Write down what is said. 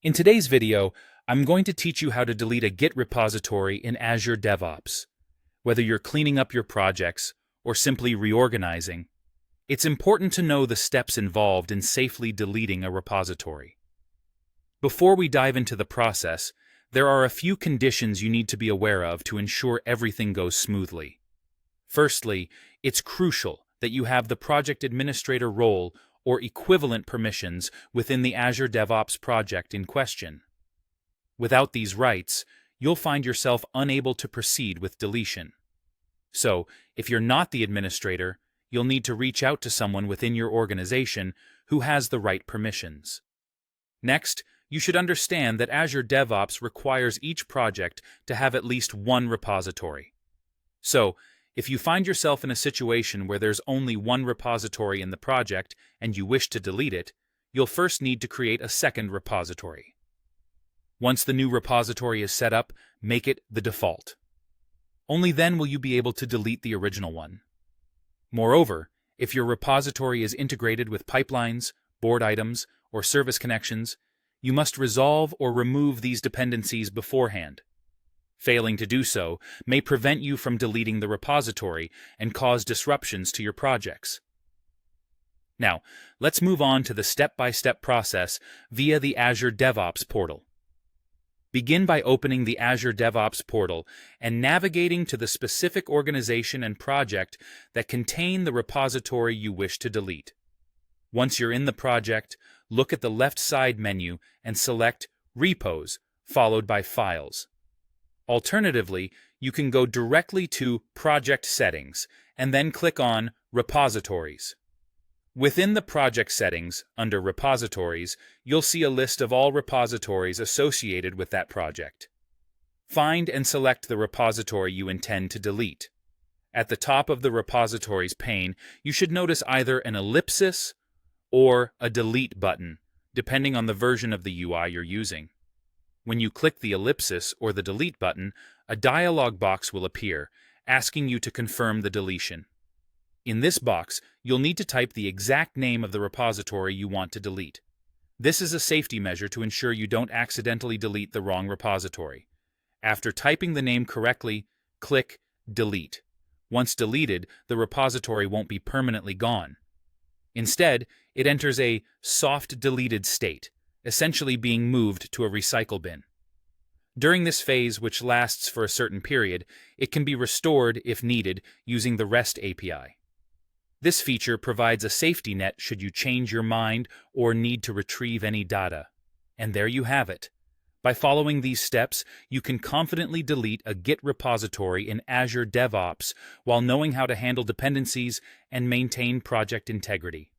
In today's video, I'm going to teach you how to delete a Git repository in Azure DevOps. Whether you're cleaning up your projects or simply reorganizing, it's important to know the steps involved in safely deleting a repository. Before we dive into the process, there are a few conditions you need to be aware of to ensure everything goes smoothly. Firstly, it's crucial that you have the project administrator role or equivalent permissions within the Azure DevOps project in question. Without these rights, you'll find yourself unable to proceed with deletion. So, if you're not the administrator, you'll need to reach out to someone within your organization who has the right permissions. Next, you should understand that Azure DevOps requires each project to have at least one repository. So, if you find yourself in a situation where there's only one repository in the project and you wish to delete it, you'll first need to create a second repository. Once the new repository is set up, make it the default. Only then will you be able to delete the original one. Moreover, if your repository is integrated with pipelines, board items, or service connections, you must resolve or remove these dependencies beforehand. Failing to do so may prevent you from deleting the repository and cause disruptions to your projects. Now, let's move on to the step-by-step process via the Azure DevOps portal. Begin by opening the Azure DevOps portal and navigating to the specific organization and project that contain the repository you wish to delete. Once you're in the project, look at the left side menu and select Repos, followed by Files. Alternatively, you can go directly to Project Settings and then click on Repositories. Within the project settings, under Repositories, you'll see a list of all repositories associated with that project. Find and select the repository you intend to delete. At the top of the Repositories pane, you should notice either an ellipsis or a delete button, depending on the version of the UI you're using. When you click the ellipsis or the delete button, a dialog box will appear, asking you to confirm the deletion. In this box, you'll need to type the exact name of the repository you want to delete. This is a safety measure to ensure you don't accidentally delete the wrong repository. After typing the name correctly, click Delete. Once deleted, the repository won't be permanently gone. Instead, it enters a soft deleted state, essentially being moved to a recycle bin. During this phase, which lasts for a certain period, it can be restored if needed using the REST API. This feature provides a safety net should you change your mind or need to retrieve any data. And there you have it. By following these steps, you can confidently delete a Git repository in Azure DevOps while knowing how to handle dependencies and maintain project integrity.